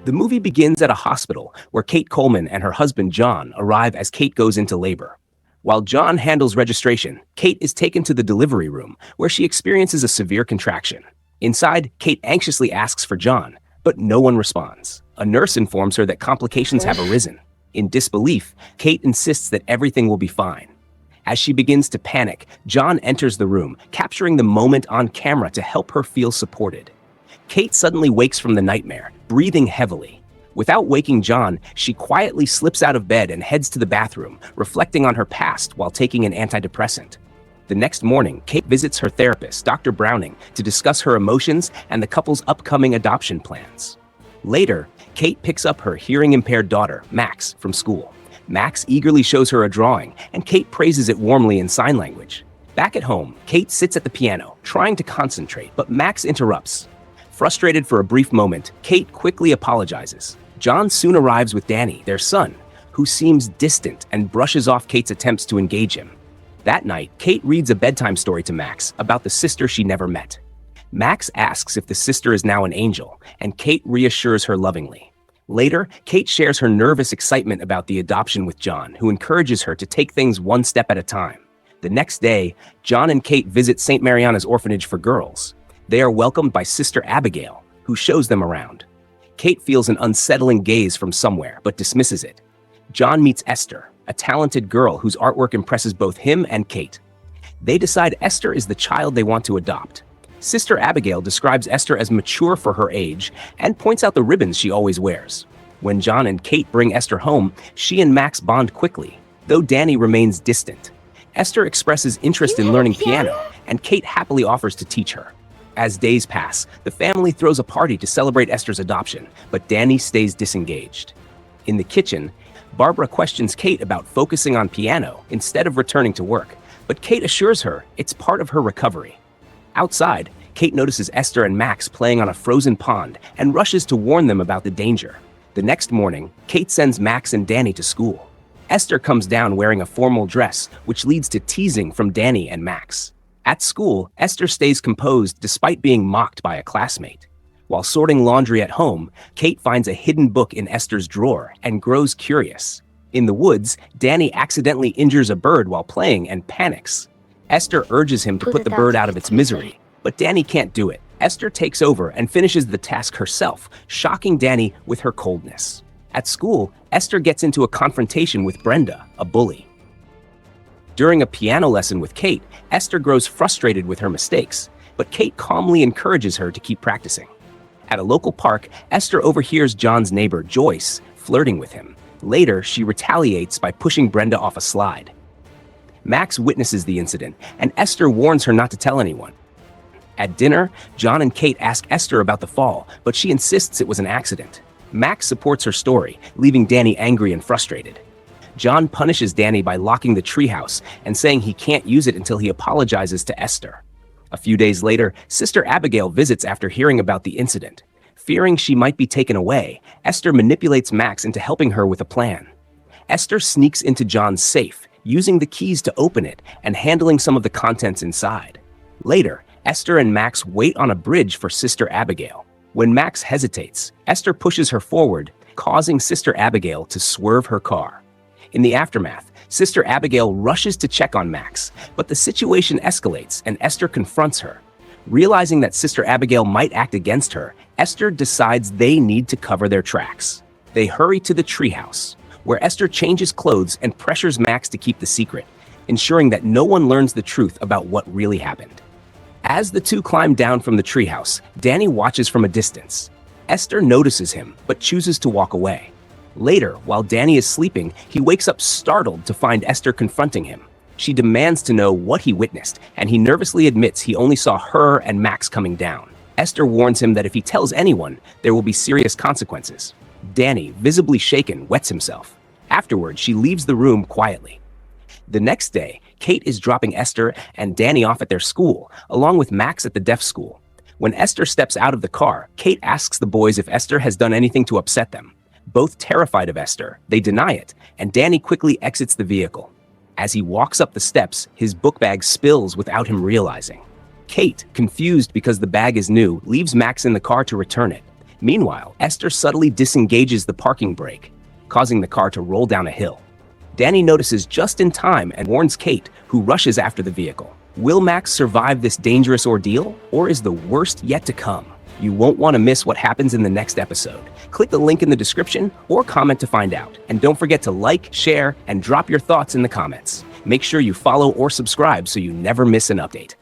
The movie begins at a hospital where Kate Coleman and her husband John arrive as Kate goes into labor. While John handles registration, Kate is taken to the delivery room where she experiences a severe contraction. Inside, Kate anxiously asks for John, but no one responds. A nurse informs her that complications have arisen. In disbelief, Kate insists that everything will be fine. As she begins to panic, John enters the room, capturing the moment on camera to help her feel supported. Kate suddenly wakes from the nightmare, breathing heavily. Without waking John, she quietly slips out of bed and heads to the bathroom, reflecting on her past while taking an antidepressant. The next morning, Kate visits her therapist, Dr. Browning, to discuss her emotions and the couple's upcoming adoption plans. Later, Kate picks up her hearing-impaired daughter, Max, from school. Max eagerly shows her a drawing, and Kate praises it warmly in sign language. Back at home, Kate sits at the piano, trying to concentrate, but Max interrupts. Frustrated for a brief moment, Kate quickly apologizes. John soon arrives with Danny, their son, who seems distant and brushes off Kate's attempts to engage him. That night, Kate reads a bedtime story to Max about the sister she never met. Max asks if the sister is now an angel, and Kate reassures her lovingly. Later, Kate shares her nervous excitement about the adoption with John, who encourages her to take things one step at a time. The next day, John and Kate visit St. Mariana's orphanage for girls. They are welcomed by Sister Abigail, who shows them around. Kate feels an unsettling gaze from somewhere, but dismisses it. John meets Esther, a talented girl whose artwork impresses both him and Kate. They decide Esther is the child they want to adopt. Sister Abigail describes Esther as mature for her age and points out the ribbons she always wears. When John and Kate bring Esther home, she and Max bond quickly, though Danny remains distant. Esther expresses interest in learning piano, and Kate happily offers to teach her. As days pass, the family throws a party to celebrate Esther's adoption, but Danny stays disengaged. In the kitchen, Barbara questions Kate about focusing on piano instead of returning to work, but Kate assures her it's part of her recovery. Outside, Kate notices Esther and Max playing on a frozen pond and rushes to warn them about the danger. The next morning, Kate sends Max and Danny to school. Esther comes down wearing a formal dress, which leads to teasing from Danny and Max. At school, Esther stays composed despite being mocked by a classmate. While sorting laundry at home, Kate finds a hidden book in Esther's drawer and grows curious. In the woods, Danny accidentally injures a bird while playing and panics. Esther urges him to put the bird out of its misery, but Danny can't do it. Esther takes over and finishes the task herself, shocking Danny with her coldness. At school, Esther gets into a confrontation with Brenda, a bully. During a piano lesson with Kate, Esther grows frustrated with her mistakes, but Kate calmly encourages her to keep practicing. At a local park, Esther overhears John's neighbor, Joyce, flirting with him. Later, she retaliates by pushing Brenda off a slide. Max witnesses the incident, and Esther warns her not to tell anyone. At dinner, John and Kate ask Esther about the fall, but she insists it was an accident. Max supports her story, leaving Danny angry and frustrated. John punishes Danny by locking the treehouse and saying he can't use it until he apologizes to Esther. A few days later, Sister Abigail visits after hearing about the incident. Fearing she might be taken away, Esther manipulates Max into helping her with a plan. Esther sneaks into John's safe, using the keys to open it and handling some of the contents inside. Later, Esther and Max wait on a bridge for Sister Abigail. When Max hesitates, Esther pushes her forward, causing Sister Abigail to swerve her car. In the aftermath, Sister Abigail rushes to check on Max, but the situation escalates and Esther confronts her. Realizing that Sister Abigail might act against her, Esther decides they need to cover their tracks. They hurry to the treehouse, where Esther changes clothes and pressures Max to keep the secret, ensuring that no one learns the truth about what really happened. As the two climb down from the treehouse, Danny watches from a distance. Esther notices him, but chooses to walk away. Later, while Danny is sleeping, he wakes up startled to find Esther confronting him. She demands to know what he witnessed, and he nervously admits he only saw her and Max coming down. Esther warns him that if he tells anyone, there will be serious consequences. Danny, visibly shaken, wets himself. Afterward, she leaves the room quietly. The next day, Kate is dropping Esther and Danny off at their school, along with Max at the deaf school. When Esther steps out of the car, Kate asks the boys if Esther has done anything to upset them. Both terrified of Esther, they deny it, and Danny quickly exits the vehicle. As he walks up the steps, his book bag spills without him realizing. Kate, confused because the bag is new, leaves Max in the car to return it. Meanwhile, Esther subtly disengages the parking brake, causing the car to roll down a hill. Danny notices just in time and warns Kate, who rushes after the vehicle. Will Max survive this dangerous ordeal, or is the worst yet to come? You won't want to miss what happens in the next episode. Click the link in the description or comment to find out. And don't forget to like, share, and drop your thoughts in the comments. Make sure you follow or subscribe so you never miss an update.